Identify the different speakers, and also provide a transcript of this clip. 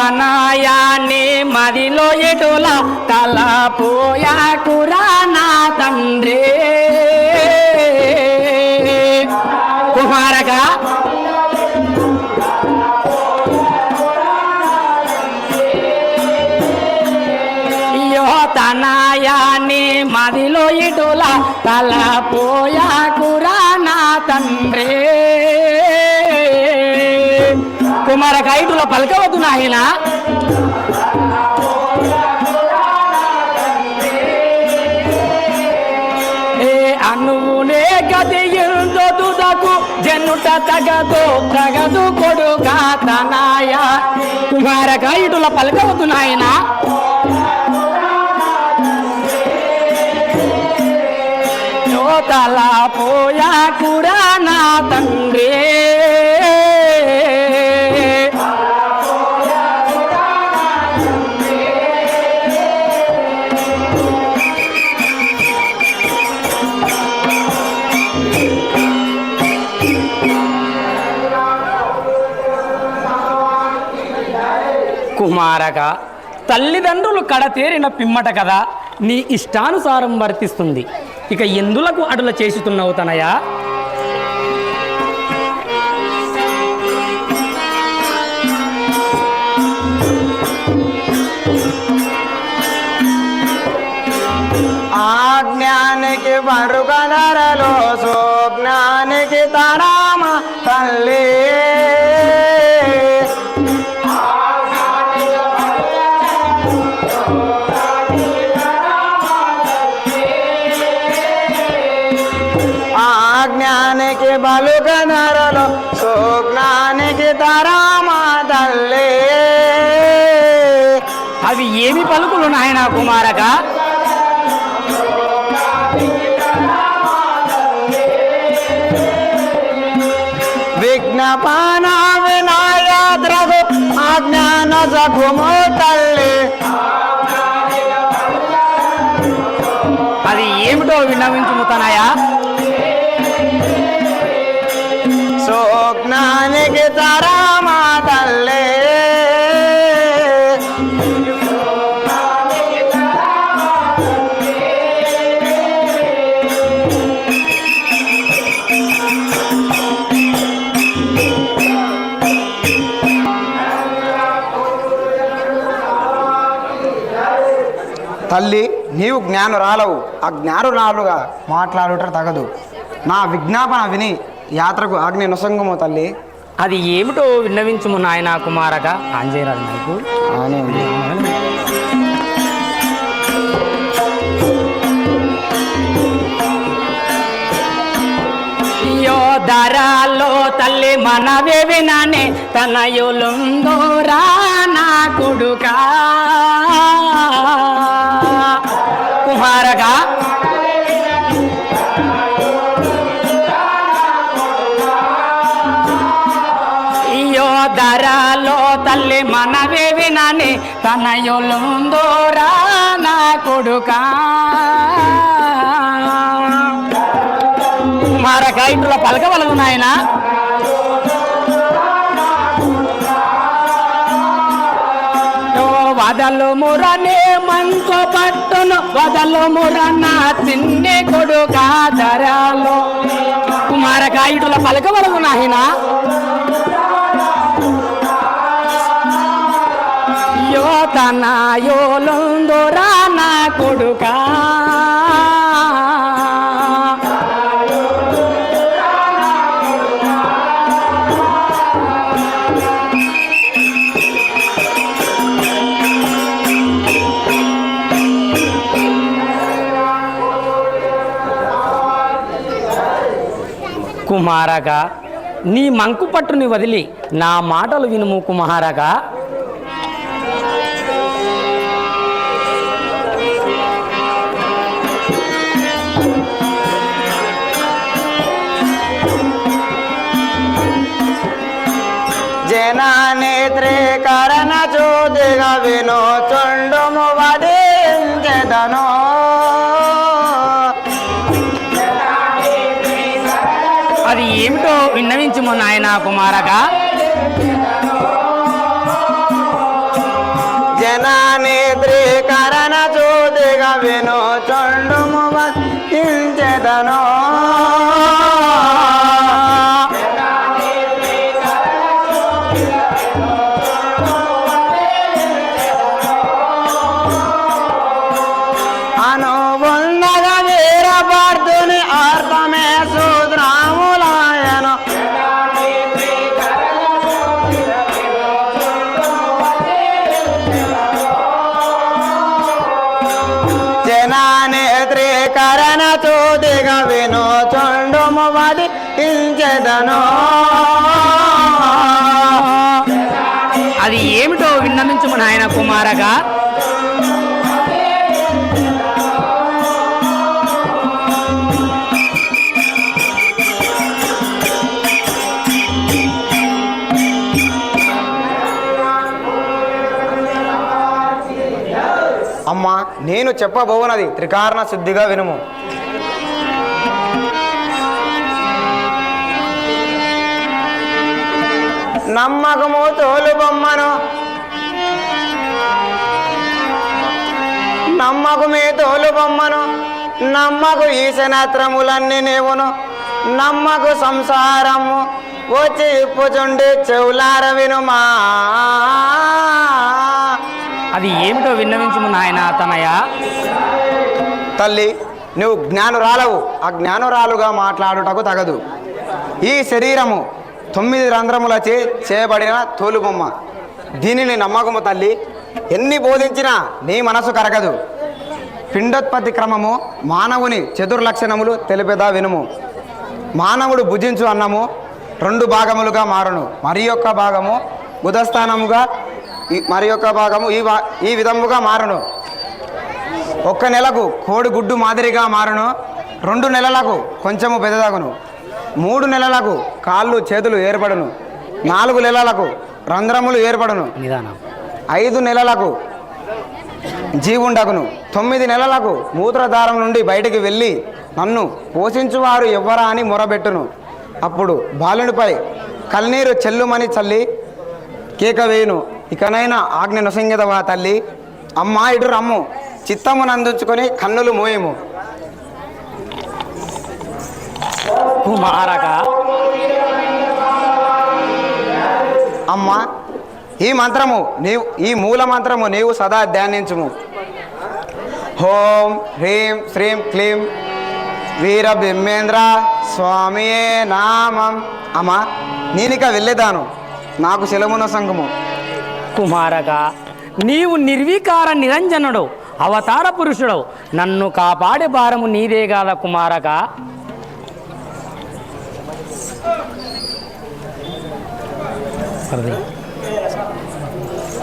Speaker 1: తనయాన్ని మదిలో ఎటుల తలపోయాకురా నా తండ్రి కుమారక తనయాన్ని మదిలో ఇటుల తలపోయాకురా నా తండ్రి కుమారక ఇటుల పలకవద్దు నాయన అనువునే గది ఇందొదుదకు జన్నుట తగదు కొడుగా తనాయ కుమారక ఇటుల పలకవద్దు నాయన తల పోయా కురా నా తండ్రి కుమారక తల్లిదండ్రులు కడతేరిన పిమ్మట కదా నీ ఇష్టానుసారం వర్తిస్తుంది ఇక ఎందులకు అడుల చేస్తున్నావు తనయా
Speaker 2: ఆజ్ఞానికి మరుగనరలో సోజ్ఞానికి తరామ తల్లి ఆజ్ఞానికి బలుగనరలో సోజ్ఞానికి తరామ తల్లి
Speaker 1: అవి ఏమి పలుకులు నాయన కుమారక
Speaker 2: విజ్ఞాపన వినాయద్రగు అజ్ఞాన సఖుము తల్లి
Speaker 1: అది ఏమిటో విన్నవించుము తనయా
Speaker 2: సోజ్ఞానికి తరామా తల్లి తల్లి నీవు జ్ఞానురాలవు అజ్ఞానురాలుగా మాట్లాడుట తగదు నా విజ్ఞాపన విని యాత్రకు ఆజ్ఞ నొసంగము తల్లి
Speaker 1: అది ఏమిటో విన్నవించుము నాయన కుమారక ఆంజేయరాదు నాకు ధరాలో తల్లి మనవే విననే తనయులుందోరా నా కొడుకా కుమారక ధరాలో తల్లి మనవే వినని తనయులుందోరా నా కొడుకా కుమారక ఇంట్లో పలకవలదు నాయన వదలు మురనే మంకో పట్టును వదలు మురన్న తిన్నే కొడుకా ధరాలో కుమారక ఇంట్లో పలకవలదు నాయన తనయోలుందోరా నా కొడుకా కుమారక నీ మంకు పట్టుని వదిలి నా మాటలు వినుము కుమారక
Speaker 2: జనానేత్రే కరణ చూదిగా విను చుండుము వదించెదను
Speaker 1: అది ఏమిటో విన్నవించుము నాయన కుమారక
Speaker 2: నేత్రీకరణ చూదిగా విను చండుము వర్తించెదను అనుబంధగా వీరభద్రుని అర్థమే శూద్రాములాయను జనానేత్రీకరణ చూదిగా విను చండుము వధించెదను
Speaker 1: అది ఏమిటో విన్నమించుము నాయన కుమారగా.
Speaker 2: అమ్మా నేను చెప్పబోనది త్రికారణ శుద్ధిగా వినుము. నమ్మకము తోలు బొమ్మను నమ్మకమే తోలు బొమ్మను నమ్మకు ఈశనత్రములన్నీ నేవును నమ్మకు సంసారము వచ్చి ఇప్పుచుండి చెవులార వినుమా.
Speaker 1: అది ఏమిటో విన్నవించుము నాయన తనయ.
Speaker 2: తల్లి నువ్వు జ్ఞానురాలవు, ఆ జ్ఞానురాలుగా మాట్లాడుటకు తగదు. ఈ శరీరము 9 రంధ్రములచే చేయబడిన తోలుబొమ్మ. దీనిని నమ్మకము తల్లి. ఎన్ని బోధించినా నీ మనసు కరగదు. పిండోత్పత్తి క్రమము మానవుని చతుర్లక్షణములు తెలిపేదా వినుము. మానవుడు భుజించు అన్నము 2 భాగములుగా మారును. మరి యొక్క భాగము ఉదస్థానముగా, మరి యొక్క భాగము ఈ విధముగా మారును. 1 నెలకు కోడిగుడ్డు మాదిరిగా మారును. 2 నెలలకు కొంచెము పెద్దదగును. 3 నెలలకు కాళ్ళు చేతులు ఏర్పడును. 4 నెలలకు రంధ్రములు ఏర్పడును. 5 నెలలకు జీవుండగును. 9 నెలలకు మూత్రధారం నుండి బయటికి వెళ్ళి నన్ను పోషించువారు ఎవ్వరా అని మొరబెట్టును. అప్పుడు బాలునిపై కన్నీరు చెల్లుమని చల్లి కేక వేయును. ఇకనైనా ఆజ్ఞ నొసంగదవా తల్లి. అమ్మా ఇటు రమ్ము, చిత్తమునందుంచుకొని కన్నులు మోయము.
Speaker 1: కుమారక
Speaker 2: అమ్మా ఈ మంత్రము నీవు, ఈ మూల మంత్రము నీవు సదా ధ్యానించుము. ఓం హ్రీం శ్రీం క్లీం వీరబ్రహ్మేంద్ర స్వామియే నామం. అమ్మా నేనిక వెళ్ళేదాను, నాకు సెలవున సంగము.
Speaker 1: కుమారక నీవు నిర్వికార నిరంజనుడు, అవతార పురుషుడు. నన్ను కాపాడే భారము నీదే కాదా కుమారక. సరే